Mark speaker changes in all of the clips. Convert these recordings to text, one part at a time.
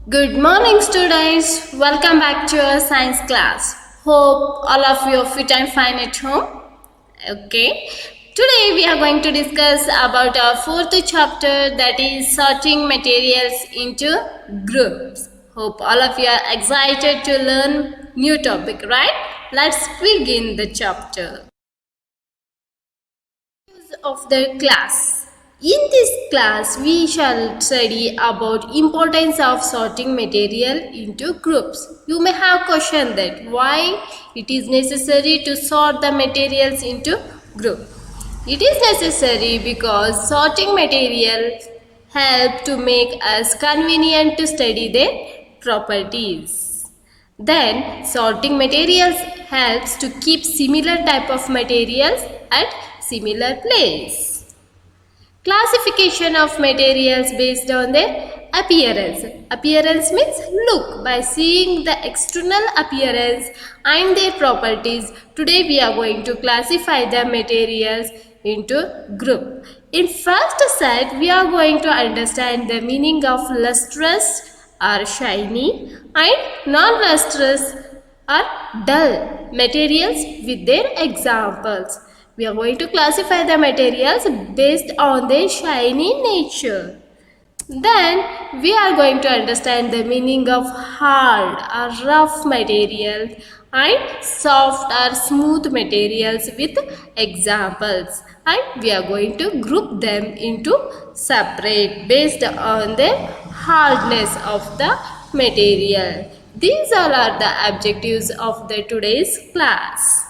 Speaker 1: Good morning, students. Welcome back to our science class. Hope all of you are fit and fine at home. Okay. Today we are going to discuss about our fourth chapter, that is sorting materials into groups. Hope all of you are excited to learn new topic, right? Let's begin the chapter of the class. In this class, we shall study about importance of sorting material into groups. You may have questioned that why it is necessary to sort the materials into group. It is necessary because sorting materials help to make us convenient to study their properties. Then sorting materials helps to keep similar type of materials at similar place. Classification of materials based on their appearance. Appearance means look. By seeing the external appearance and their properties, today we are going to classify the materials into group. In first set, we are going to understand the meaning of lustrous or shiny and non-lustrous or dull materials with their examples. We are going to classify the materials based on their shiny nature. Then we are going to understand the meaning of hard or rough materials and soft or smooth materials with examples, and we are going to group them into separate based on the hardness of the material. These all are the objectives of the today's class.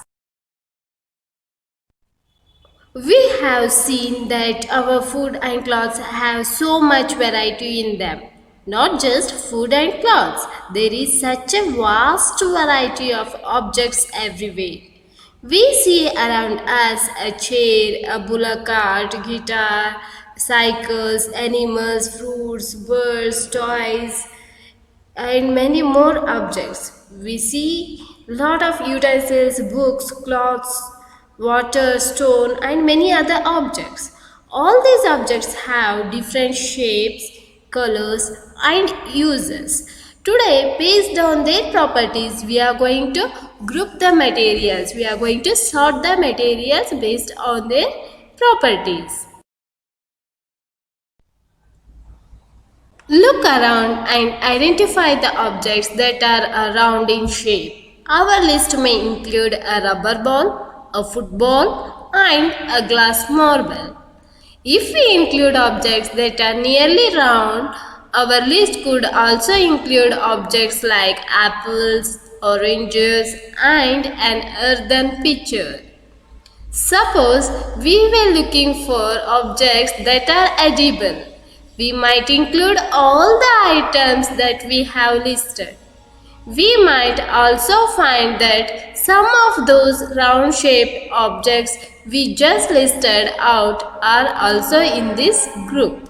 Speaker 1: We have seen that our food and clothes have so much variety in them. Not just food and clothes, there is such a vast variety of objects everywhere. We see around us a chair, a bullock cart, guitar, cycles, animals, fruits, birds, toys, and many more objects. We see lot of utensils, books, clothes, water, stone, and many other objects. All these objects have different shapes, colors, and uses. Today, based on their properties, we are going to group the materials. We are going to sort the materials based on their properties. Look around and identify the objects that are round in shape. Our list may include a rubber ball, a football, and a glass marble. If we include objects that are nearly round, our list could also include objects like apples, oranges, and an earthen pitcher. Suppose we were looking for objects that are edible. We might include all the items that we have listed. We might also find that some of those round shaped objects we just listed out are also in this group.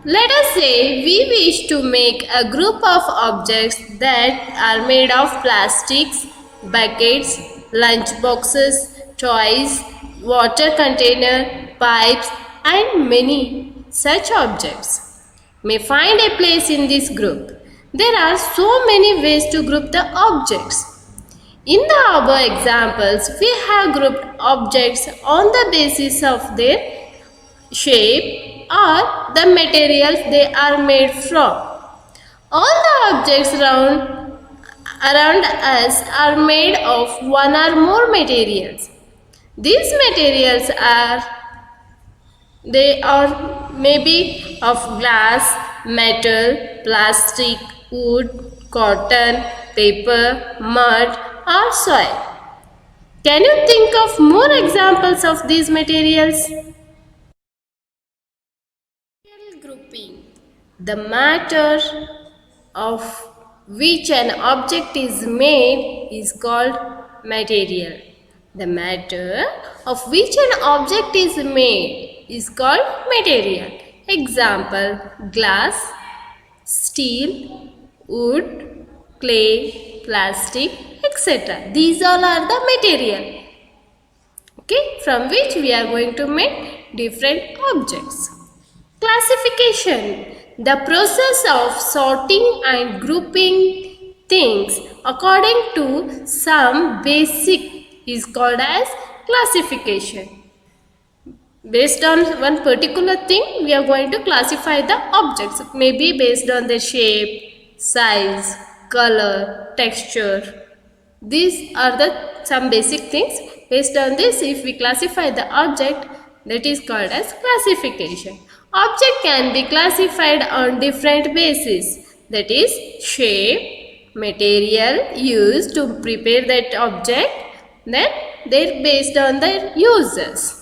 Speaker 1: Let us say we wish to make a group of objects that are made of plastics, buckets, lunch boxes, toys, water container, pipes, and many such objects may find a place in this group. There are so many ways to group the objects. In the above examples, we have grouped objects on the basis of their shape or the materials they are made from. All the objects around us are made of one or more materials. These materials are maybe of glass, metal, plastic, wood, cotton, paper, mud, or soil. Can you think of more examples of these materials? Grouping. The matter of which an object is made is called material. The matter of which an object is made is called material. Example: glass, steel, wood, clay, plastic, etc. These all are the material, okay, from which we are going to make different objects. Classification. The process of sorting and grouping things according to some basic is called as classification. Based on one particular thing, we are going to classify the objects, maybe based on the shape, size, color, texture. These are the some basic things. Based on this, if we classify the object, that is called as classification. Object can be classified on different bases, that is shape, material used to prepare that object, then they're based on their uses.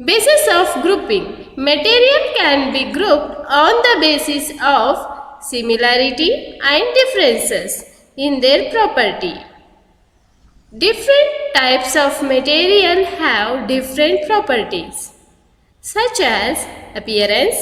Speaker 1: Basis of grouping. Material can be grouped on the basis of similarity and differences in their property. Different types of material have different properties such as appearance,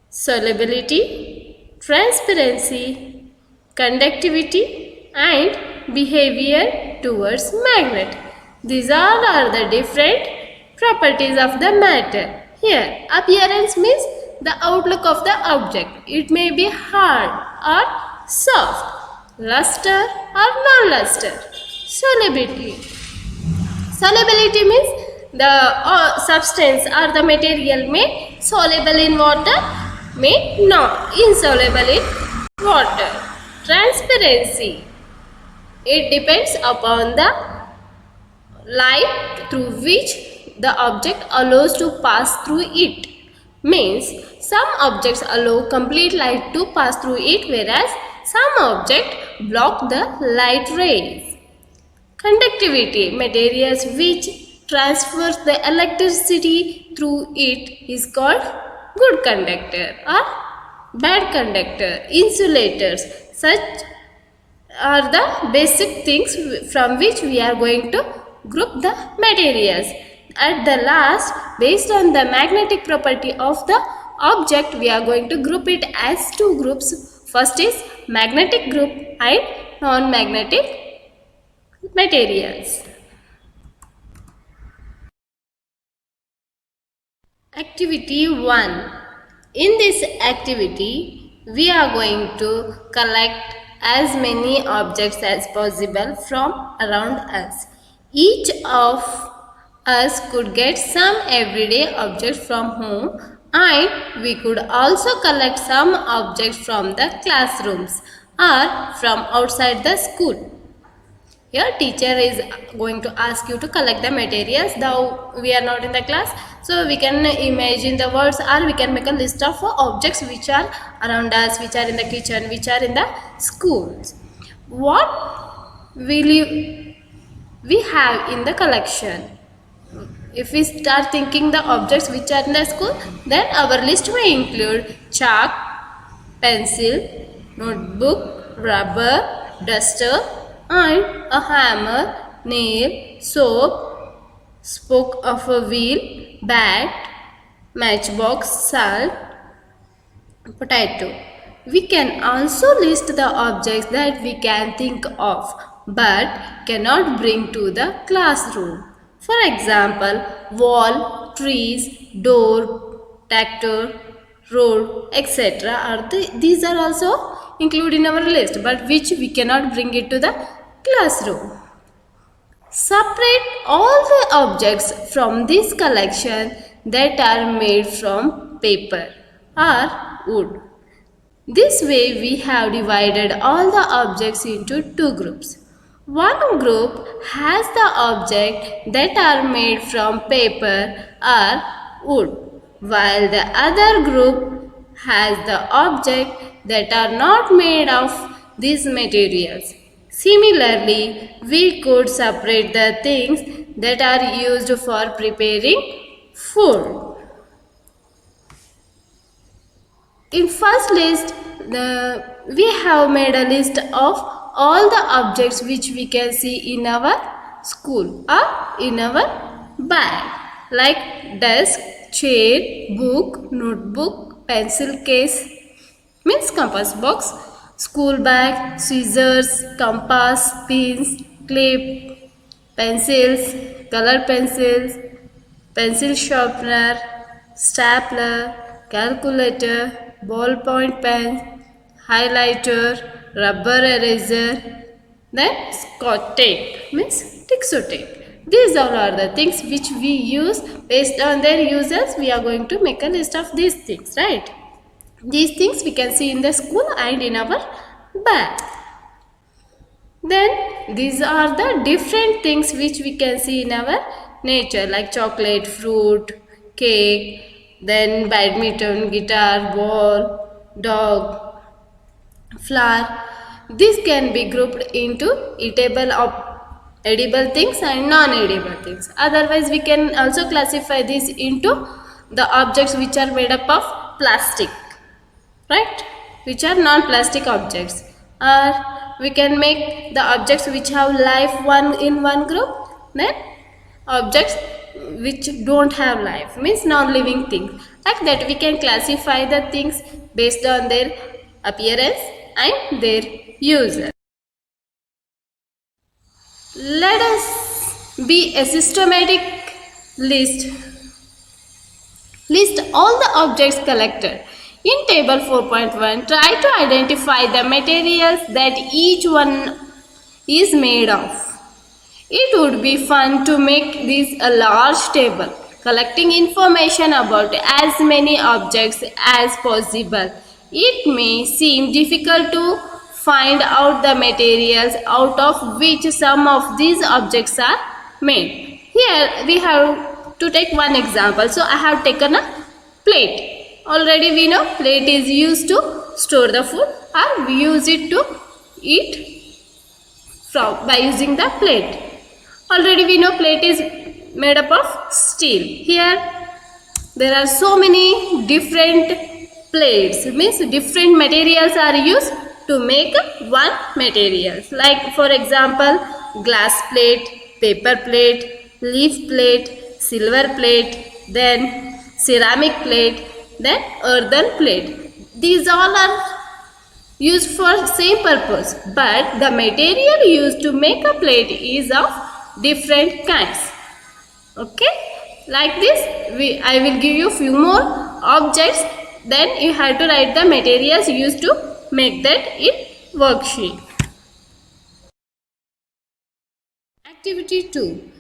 Speaker 1: solubility, transparency, conductivity and behavior towards magnet. These all are the different properties of the matter. Here, appearance means the outlook of the object. It may be hard or soft, luster or non-luster. Solubility. Solubility means the substance or the material may soluble in water, may not insoluble in water. Transparency. It depends upon the light through which the object allows to pass through it. Means some objects allow complete light to pass through it, whereas some objects block the light rays. Conductivity. Materials which transfers the electricity through it is called good conductor or bad conductor. Insulators. Such are the basic things from which we are going to group the materials. At the last, based on the magnetic property of the object, we are going to group it as two groups. First is magnetic group and non-magnetic materials. Activity 1. In this activity, we are going to collect as many objects as possible from around us. Each of us could get some everyday objects from home, and we could also collect some objects from the classrooms or from outside the school. Here teacher is going to ask you to collect the materials, though we are not in the class, so we can imagine the words or we can make a list of objects which are around us, which are in the kitchen, which are in the schools. What will we have in the collection? If we start thinking the objects which are in the school, then our list may include chalk, pencil, notebook, rubber, duster, and a hammer, nail, soap, spoke of a wheel, bat, matchbox, salt, potato. We can also list the objects that we can think of but cannot bring to the classroom. For example, wall, trees, door, tractor, road, etc. These are also included in our list, but which we cannot bring it to the classroom. Separate all the objects from this collection that are made from paper or wood. This way we have divided all the objects into two groups. One group has the objects that are made from paper or wood, while the other group has the objects that are not made of these materials. Similarly, we could separate the things that are used for preparing food. In first list, we have made a list of all the objects which we can see in our school or in our bag, like desk, chair, book, notebook, pencil case, means compass box, school bag, scissors, compass, pins, clip, pencils, color pencils, pencil sharpener, stapler, calculator, ballpoint pen, highlighter, rubber eraser, then scotch tape means Tixo tape. These all are the things which we use. Based on their uses, we are going to make a list of these things, right? These things we can see in the school and in our bag. Then these are the different things which we can see in our nature, like chocolate, fruit, cake, then badminton, guitar, ball, dog, flower. This can be grouped into eatable edible things and non-edible things. Otherwise, we can also classify this into the objects which are made up of plastic, right? Which are non-plastic objects. Or we can make the objects which have life in one group. Then objects which don't have life means non-living things. Like that, we can classify the things based on their appearance and their user. Let us be a systematic list. List all the objects collected. In table 4.1, try to identify the materials that each one is made of. It would be fun to make this a large table, collecting information about as many objects as possible. It may seem difficult to find out the materials out of which some of these objects are made. Here we have to take one example. So I have taken a plate. Already we know plate is used to store the food, or we use it to eat by using the plate. Already we know plate is made up of steel. Here there are so many different plates, means different materials are used to make one material. Like for example, glass plate, paper plate, leaf plate, silver plate, then ceramic plate, then earthen plate. These all are used for same purpose, but the material used to make a plate is of different kinds. Okay, like this I will give you few more objects, then you have to write the materials used to make that in worksheet. Activity 2.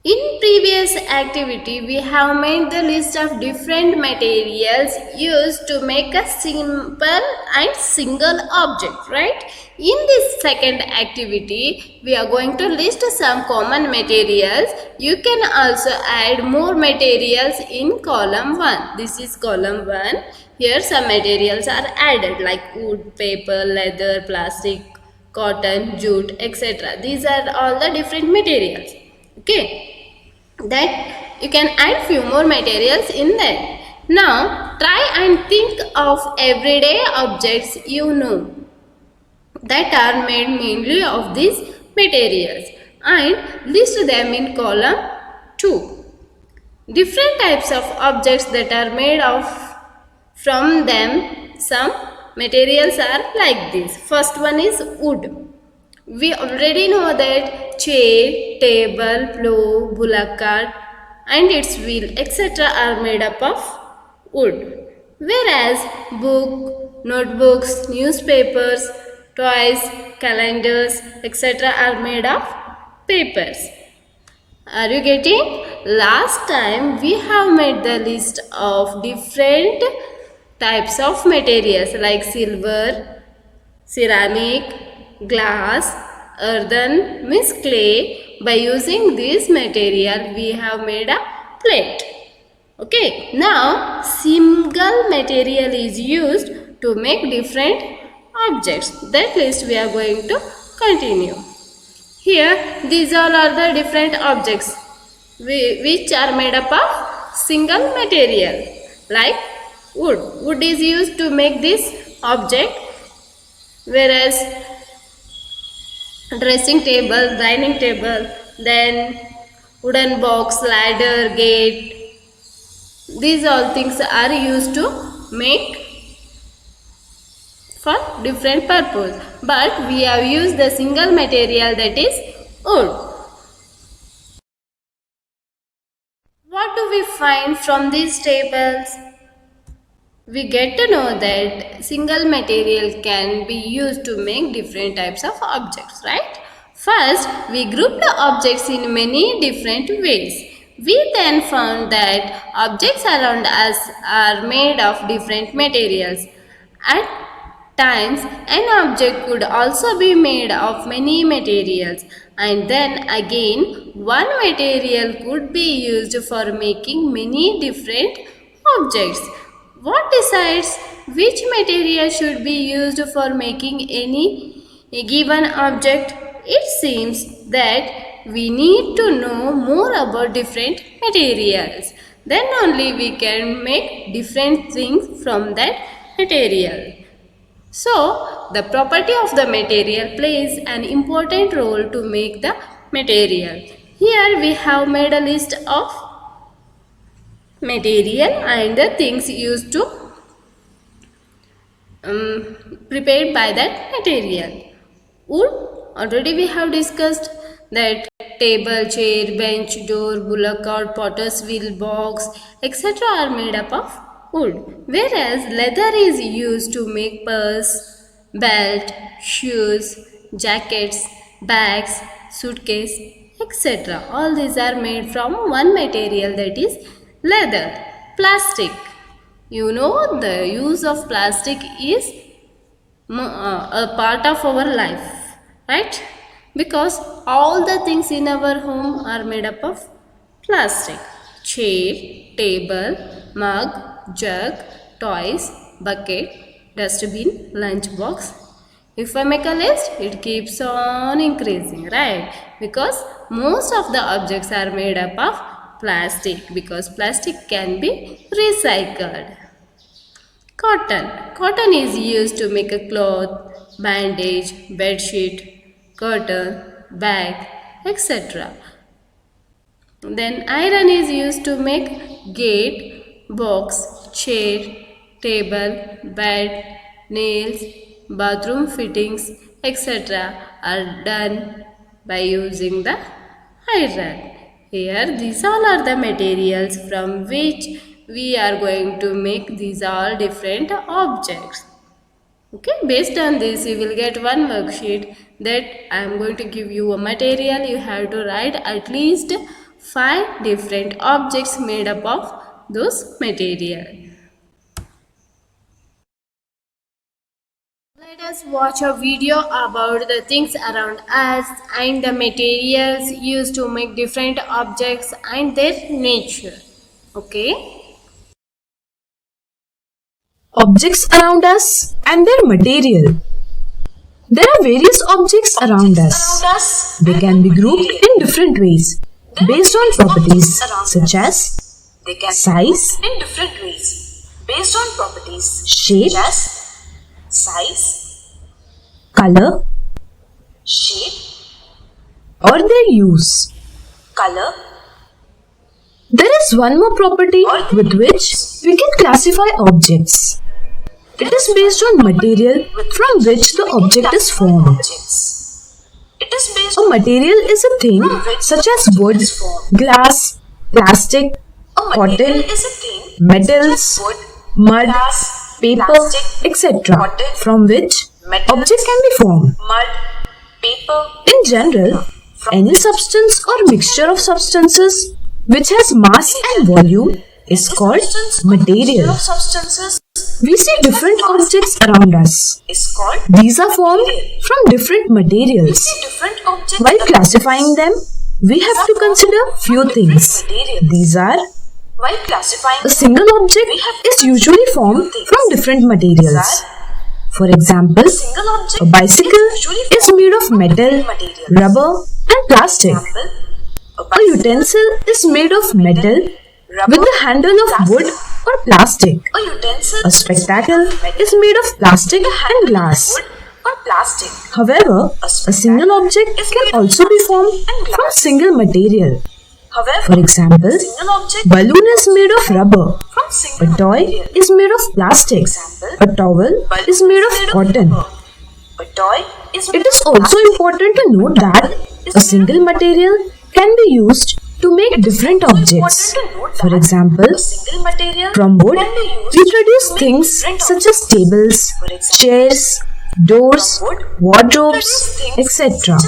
Speaker 1: In previous activity, we have made the list of different materials used to make a simple and single object, right? In this second activity, we are going to list some common materials. You can also add more materials in column 1. This is column 1. Here some materials are added like wood, paper, leather, plastic, cotton, jute, etc. These are all the different materials. Okay, that you can add few more materials in that. Now try and think of everyday objects you know that are made mainly of these materials and list them in column 2. Different types of objects that are made of from them. Some materials are like this. First one is wood. We already know that chair, table, plow, bullock cart and its wheel etc. are made up of wood. Whereas book, notebooks, newspapers, toys, calendars etc. are made of papers. Are you getting? Last time we have made the list of different types of materials like silver, ceramic, glass, earthen means clay. By using this material we have made a plate. Okay, now single material is used to make different objects. That list we are going to continue. Here these all are the different objects which are made up of single material like wood. Wood is used to make this object, whereas dressing table, dining table, then wooden box, ladder, gate, these all things are used to make for different purpose, but we have used the single material, that is wood. What do we find from these tables? we get to know that single material can be used to make different types of objects, right? First, we grouped the objects in many different ways. We then found that objects around us are made of different materials. At times, an object could also be made of many materials, and then again, one material could be used for making many different objects. What decides which material should be used for making any given object? It seems that we need to know more about different materials. Then only we can make different things from that material. So, the property of the material plays an important role to make the material. Here we have made a list of material and the things used to prepared by that material. Wood, already we have discussed that table, chair, bench, door, bullock cart, potter's wheel, box, etc. are made up of wood. Whereas leather is used to make purse, belt, shoes, jackets, bags, suitcase, etc. All these are made from one material, that is leather. Plastic. You know, the use of plastic is a part of our life, right? Because all the things in our home are made up of plastic. Chair, table, mug, jug, toys, bucket, dustbin, lunchbox. If I make a list, it keeps on increasing, right? Because most of the objects are made up of plastic, because plastic can be recycled. Cotton. Cotton is used to make a cloth, bandage, bedsheet, curtain, bag, etc. Then iron is used to make gate, box, chair, table, bed, nails, bathroom fittings, etc. are done by using the iron. Here these all are the materials from which we are going to make these all different objects. Okay, based on this you will get one worksheet that I am going to give you a material. You have to write at least 5 different objects made up of those material. Let us watch a video about the things around us and the materials used to make different objects and their nature. Okay?
Speaker 2: Objects around us and their material. There are various objects around us. They can be grouped in different ways based on properties such as size, shape, color, or their use. There is one more property with which we can classify objects. It is based on material from which the object is formed. A material is a thing such as wood, glass, plastic, cotton, metals, mud, paper, etc. from which object can be formed. In general, any substance or mixture of substances which has mass and volume is called material. We see different objects around us. These are formed from different materials. While classifying them, we have to consider few things. These are: a single object is usually formed from different materials. For example, a bicycle is made of metal, rubber, and plastic. A utensil is made of metal with the handle of wood or plastic. A spectacle is made of plastic and glass. However, a single object can also be formed from single material. For example, balloon is made of rubber. A toy is made of plastic. A towel is made of cotton. It is also important to note that a single material can be used to make different objects. For example, from wood, we produce things such as tables, chairs, doors, wardrobes, etc.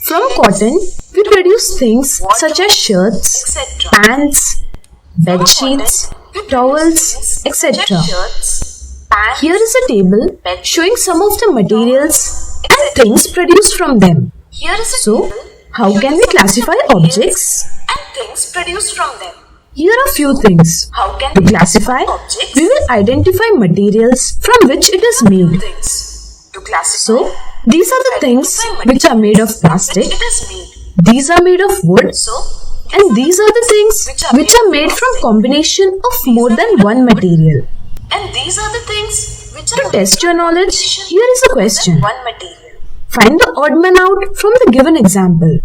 Speaker 2: From cotton, we produce things such as shirts, pants, bed sheets, towels, etc. Here is a table showing some of the materials and things produced from them. So, how can we classify objects? Here are few things. To classify, we will identify materials from which it is made. So, these are the things which are made of plastic, these are made of wood, and these are the things which are made from combination of more than one material. To test your knowledge, here is a question. Find the odd man out from the given example.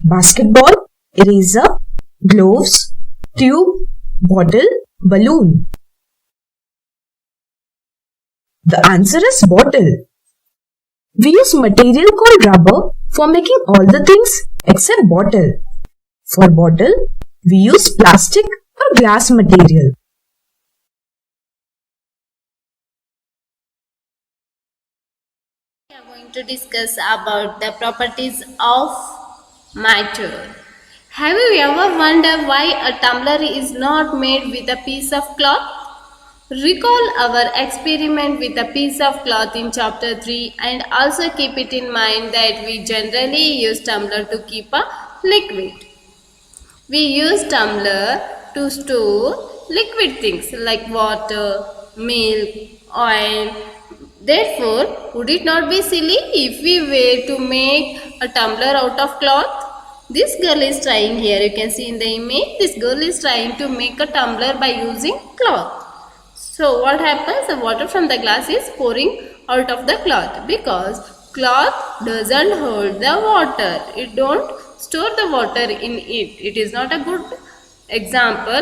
Speaker 2: Basketball, eraser, gloves, tube, bottle, balloon. The answer is bottle. We use material called rubber for making all the things except bottle. For bottle, we use plastic or glass material.
Speaker 1: We are going to discuss about the properties of matter. Have you ever wondered why a tumbler is not made with a piece of cloth? Recall our experiment with a piece of cloth in chapter 3 and also keep it in mind that we generally use tumbler to keep a liquid. We use tumbler to store liquid things like water, milk, oil. Therefore, would it not be silly if we were to make a tumbler out of cloth? This girl is trying here. You can see in the image, this girl is trying to make a tumbler by using cloth. So what happens? The water from the glass is pouring out of the cloth because cloth doesn't hold the water. It don't store the water in it. It is not a good example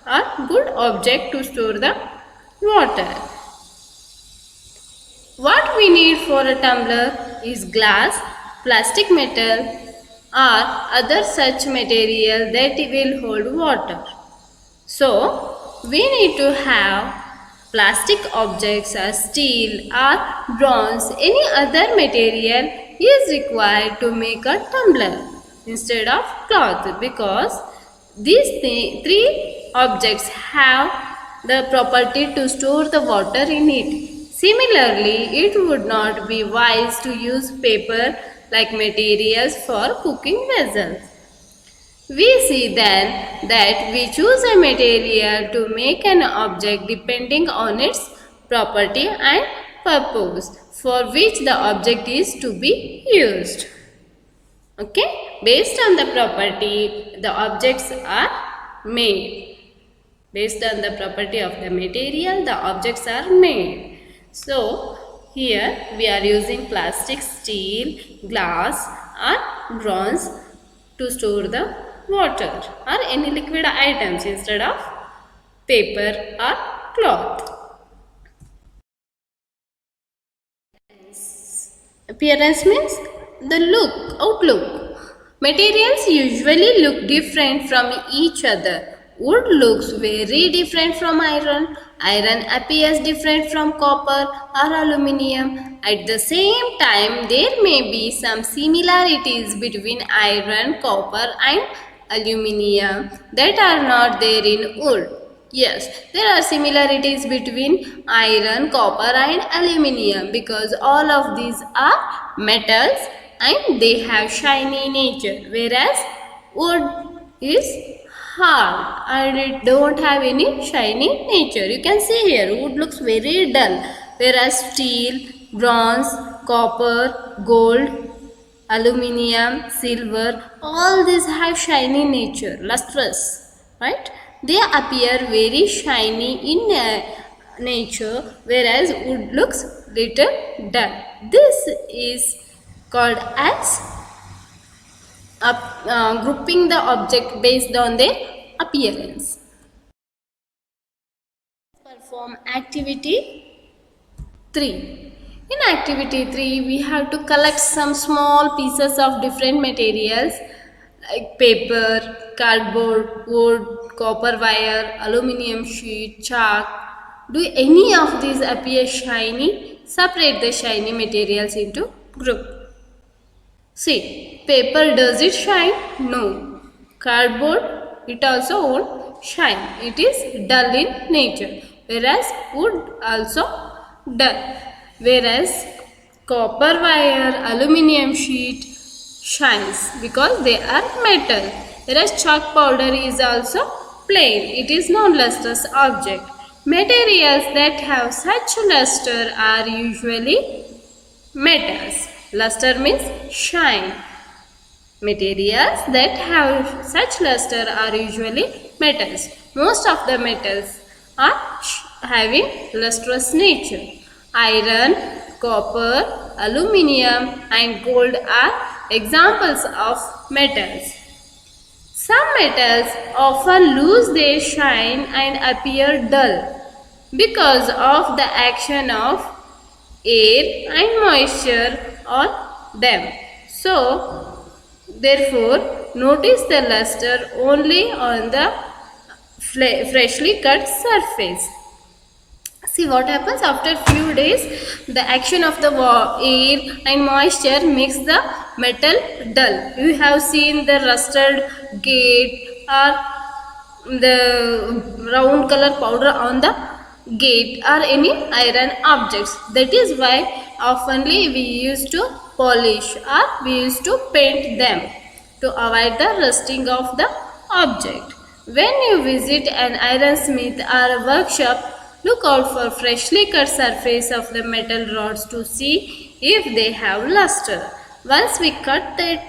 Speaker 1: or good object to store the water. What we need for a tumbler is glass, plastic metal or other such material that will hold water. So, we need to have plastic objects or steel or bronze, any other material is required to make a tumbler instead of cloth because these three objects have the property to store the water in it. Similarly, it would not be wise to use paper like materials for cooking vessels. We see then that we choose a material to make an object depending on its property and purpose for which the object is to be used. Okay, based on the property, the objects are made. Based on the property of the material, the objects are made. So, here we are using plastic, steel, glass or bronze to store the water or any liquid items instead of paper or cloth. Appearance means the outlook. Materials usually look different from each other. Wood looks very different from iron. Iron appears different from copper or aluminium. At the same time, there may be some similarities between iron, copper and aluminium that are not there in wood. Yes, there are similarities between iron, copper and aluminium because all of these are metals and they have shiny nature, whereas wood is hard and it don't have any shiny nature. You can see here wood looks very dull, whereas steel, bronze, copper, gold, aluminium, silver, all these have shiny nature, lustrous, right? They appear very shiny in nature, whereas wood looks little dull. This is called as grouping the object based on their appearance. Perform activity 3. In activity 3, we have to collect some small pieces of different materials like paper, cardboard, wood, copper wire, aluminium sheet, chalk. Do any of these appear shiny? Separate the shiny materials into group. See, paper, does it shine? No. Cardboard, it also won't shine. It is dull in nature. Whereas wood also dull. Whereas copper wire, aluminium sheet shines because they are metal. Whereas chalk powder is also plain. It is non-lustrous object. Materials that have such luster are usually metals. Luster means shine. Materials that have such luster are usually metals. Most of the metals are having lustrous nature. Iron, copper, aluminium and gold are examples of metals. Some metals often lose their shine and appear dull because of the action of air and moisture on them. So, therefore, notice the luster only on the freshly cut surface. See what happens after few days, the action of the air and moisture makes the metal dull. You have seen the rusted gate or the round color powder on the gate or any iron objects. That is why oftenly we used to polish or we used to paint them to avoid the rusting of the object. When you visit an ironsmith or a workshop, look out for freshly cut surface of the metal rods to see if they have luster. Once we cut it,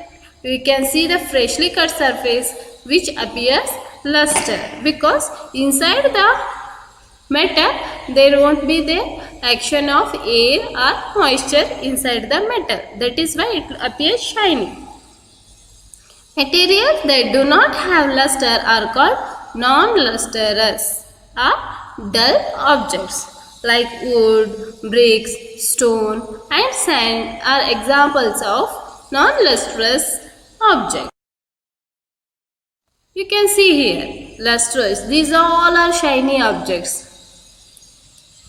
Speaker 1: we can see the freshly cut surface which appears luster because inside the metal there won't be the action of air or moisture inside the metal. That is why it appears shiny. Materials that do not have luster are called non-lustrous or dull objects like wood, bricks, stone and sand are examples of non-lustrous objects. You can see here lustrous. These all are shiny objects.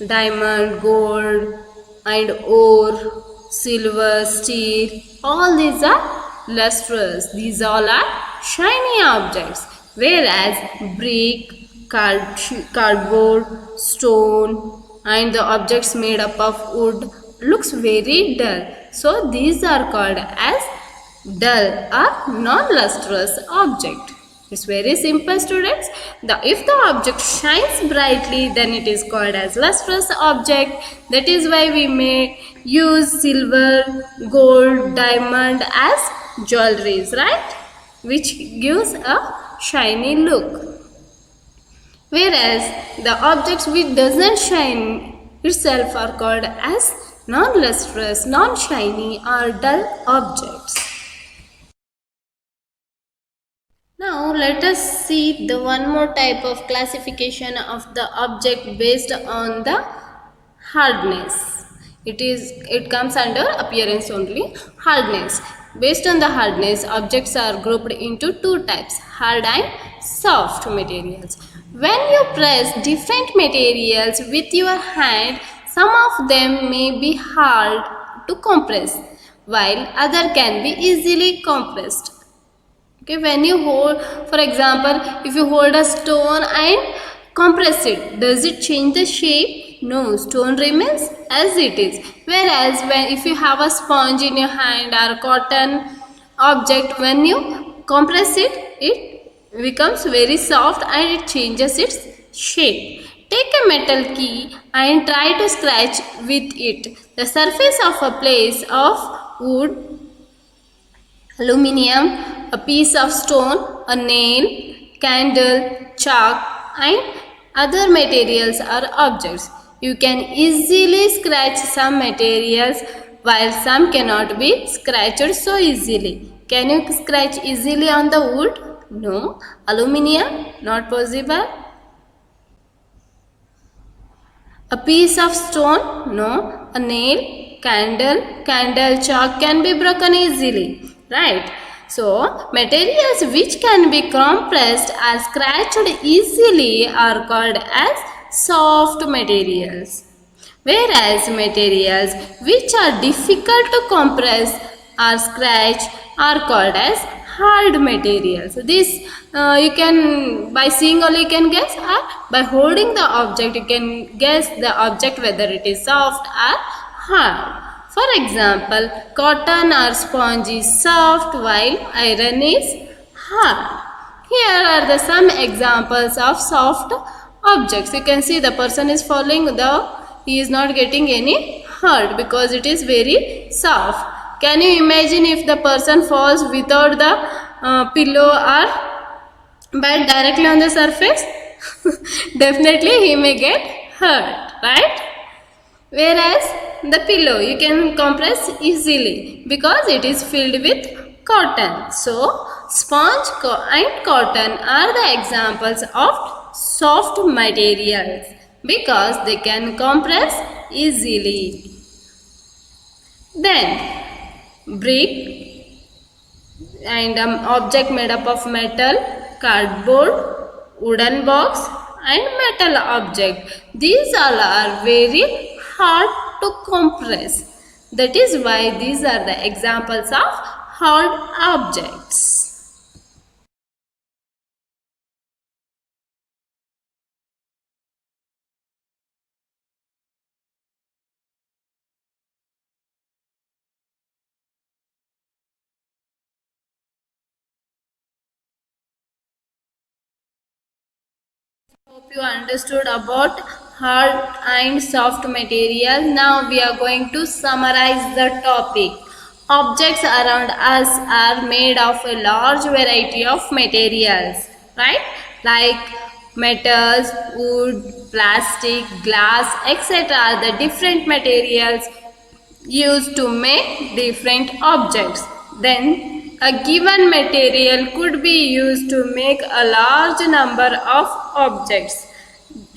Speaker 1: Diamond, gold and ore, silver, steel, all these are lustrous. These all are shiny objects. Whereas brick, cardboard, stone and the objects made up of wood looks very dull. So these are called as dull or non-lustrous object. It's very simple, students. If the object shines brightly, then it is called as lustrous object. That is why we may use silver, gold, diamond as jewelries, right? Which gives a shiny look. Whereas the objects which doesn't shine itself are called as non-lustrous, non-shiny or dull objects. Now let us see the one more type of classification of the object based on the hardness. It comes under appearance only. Hardness. Based on the hardness, objects are grouped into two types, hard and soft materials. When you press different materials with your hand, some of them may be hard to compress, while other can be easily compressed. Okay, when you hold, for example, if you hold a stone and compress it, does it change the shape? No, stone remains as it is. Whereas if you have a sponge in your hand or cotton object, when you compress it, it becomes very soft and it changes its shape. Take a metal key and try to scratch with it the surface of a piece of wood, aluminium, a piece of stone, a nail, candle, chalk and other materials or objects. You can easily scratch some materials while some cannot be scratched so easily. Can you scratch easily on the wood? No. Aluminium? Not possible. A piece of stone? No. A nail, candle, chalk can be broken easily. Right? So, materials which can be compressed or scratched easily are called as soft materials. Whereas materials which are difficult to compress or scratch are called as hard materials. This you can, by seeing only you can guess, or by holding the object you can guess the object whether it is soft or hard. For example, cotton or sponge is soft while iron is hard. Here are the some examples of soft objects. You can see the person is following he is not getting any hurt because it is very soft. Can you imagine if the person falls without the pillow or bed directly on the surface? Definitely he may get hurt, right? Whereas the pillow you can compress easily because it is filled with cotton. So, sponge and cotton are the examples of soft materials because they can compress easily. Then, brick and object made up of metal, cardboard, wooden box and metal object. These all are very hard to compress. That is why these are the examples of hard objects. Hope you understood about hard and soft material. Now we are going to summarize the topic. Objects around us are made of a large variety of materials, right? Like metals, wood, plastic, glass, etc. are the different materials used to make different objects. Then a given material could be used to make a large number of objects.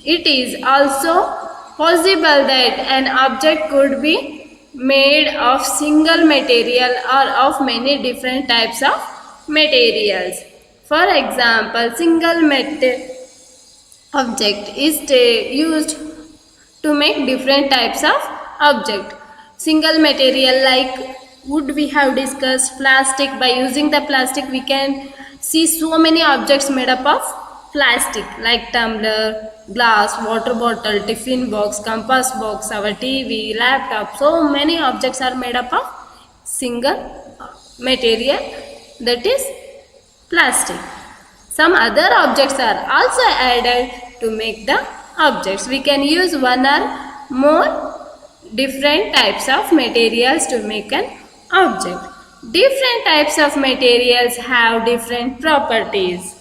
Speaker 1: It is also possible that an object could be made of single material or of many different types of materials. For example, single metal object is used to make different types of object. Single material like wood we have discussed, plastic, by using the plastic we can see so many objects made up of plastic like tumbler, glass, water bottle, tiffin box, compass box, our TV, laptop. So many objects are made up of single material, that is plastic. Some other objects are also added to make the objects. We can use one or more different types of materials to make an object. Different types of materials have different properties.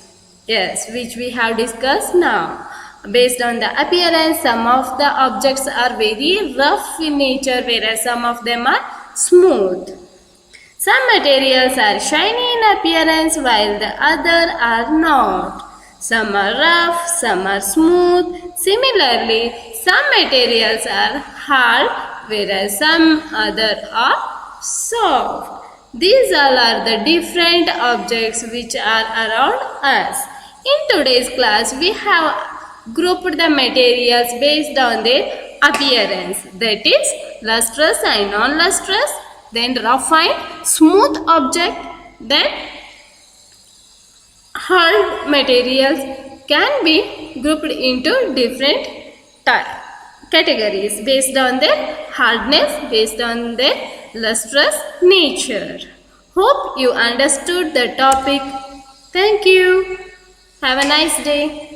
Speaker 1: Yes, which we have discussed now. Based on the appearance, some of the objects are very rough in nature, whereas some of them are smooth. Some materials are shiny in appearance while the other are not. Some are rough, some are smooth. Similarly, some materials are hard whereas some other are soft. These all are the different objects which are around us. In today's class, we have grouped the materials based on their appearance, that is lustrous and non-lustrous, then rough and smooth object, then hard materials can be grouped into different categories based on their hardness, based on their lustrous nature. Hope you understood the topic. Thank you. Have a nice day.